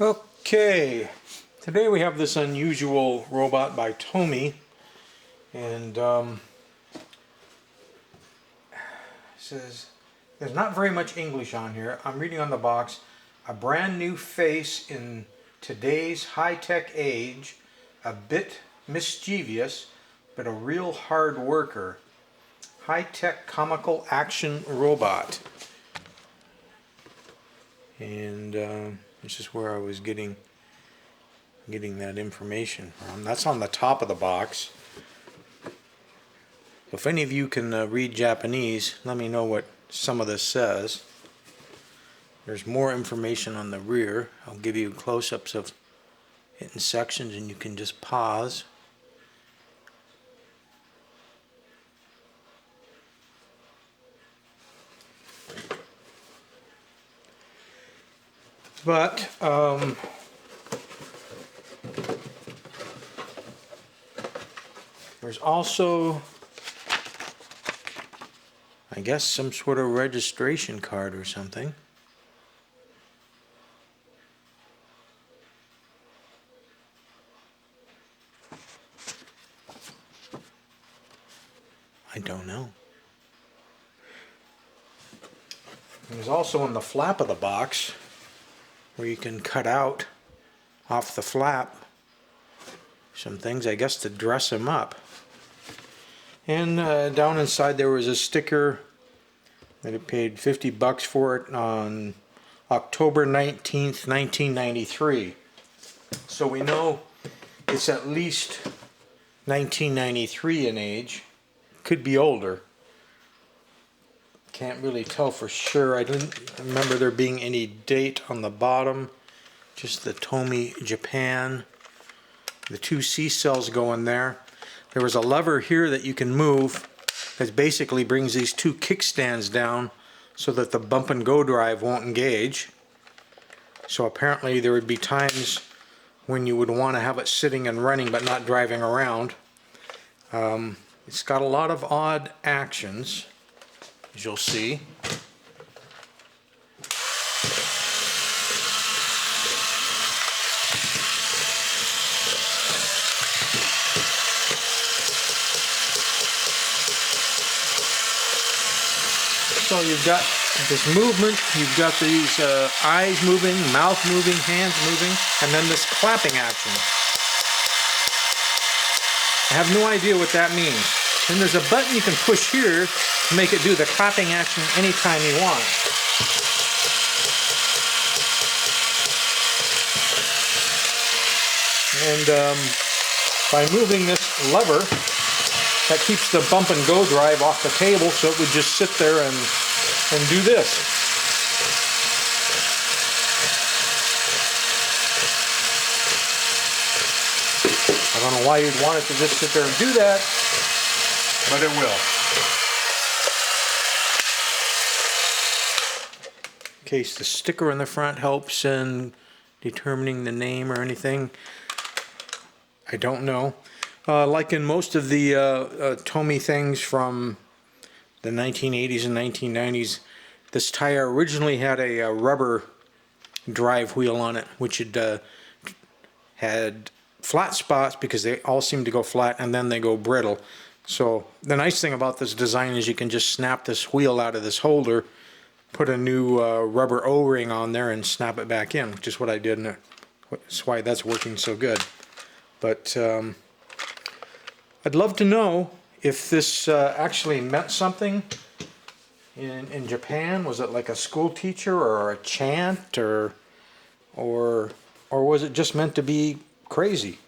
Okay, today we have this unusual robot by TOMY, and it says there's not very much English on here. I'm reading on the box, a brand new face in today's high-tech age, a bit mischievous, but a real hard worker. High-tech comical action robot. And this is where I was getting that information from. That's on the top of the box. If any of you can read Japanese, let me know what some of this says. There's more information on the rear. I'll give you close-ups of it in sections and you can just pause. But there's also, I guess, some sort of registration card or something. I don't know. And there's also on the flap of the box where you can cut out off the flap some things, I guess, to dress them up. And down inside there was a sticker that it paid $50 for it on October 19th, 1993. So we know it's at least 1993 in age. Could be older. Can't really tell for sure. I didn't remember there being any date on the bottom. Just the TOMY Japan. The two C cells go in there. There was a lever here that you can move that basically brings these two kickstands down so that the bump and go drive won't engage. So apparently there would be times when you would want to have it sitting and running but not driving around. It's got a lot of odd actions, as you'll see. So you've got this movement, you've got these eyes moving, mouth moving, hands moving, and then this clapping action. I have no idea what that means. And there's a button you can push here to make it do the clapping action anytime you want. And by moving this lever, that keeps the bump and go drive off the table, so it would just sit there and do this. I don't know why you'd want it to just sit there and do that, but it will. In case the sticker in the front helps in determining the name or anything, I don't know. Like in most of the TOMY things from the 1980s and 1990s, this tire originally had a rubber drive wheel on it, which had flat spots because they all seem to go flat and then they go brittle. So the nice thing about this design is you can just snap this wheel out of this holder, put a new rubber O-ring on there and snap it back in, which is what I did, and that's why that's working so good. But I'd love to know if this actually meant something in Japan. Was it like a school teacher or a chant, or was it just meant to be crazy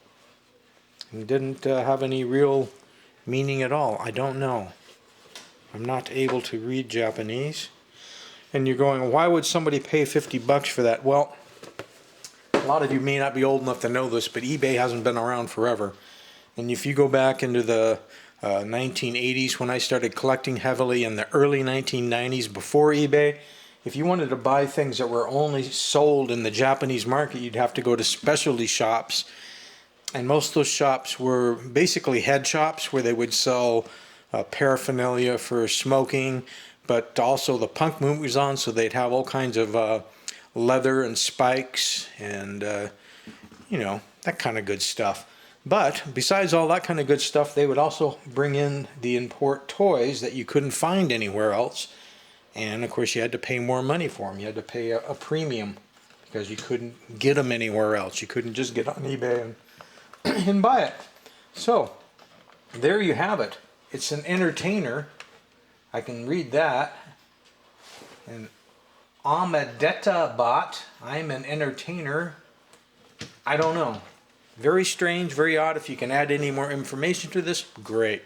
and didn't have any real meaning at all? I don't know. I'm not able to read Japanese. And you're going, why would somebody pay $50 for that? Well, a lot of you may not be old enough to know this, but eBay hasn't been around forever. And if you go back into the 1980s, when I started collecting heavily, in the early 1990s before eBay, if you wanted to buy things that were only sold in the Japanese market, you'd have to go to specialty shops. And most of those shops were basically head shops where they would sell paraphernalia for smoking, but also the punk movement was on, so they'd have all kinds of leather and spikes and you know, that kind of good stuff. But besides all that kind of good stuff, they would also bring in the import toys that you couldn't find anywhere else. And of course you had to pay more money for them. You had to pay a premium because you couldn't get them anywhere else. You couldn't just get on eBay and buy it. So there you have it. It's an entertainer. I can read that. And Amedetta bot. I'm an entertainer. I don't know. Very strange, very odd. If you can add any more information to this, great.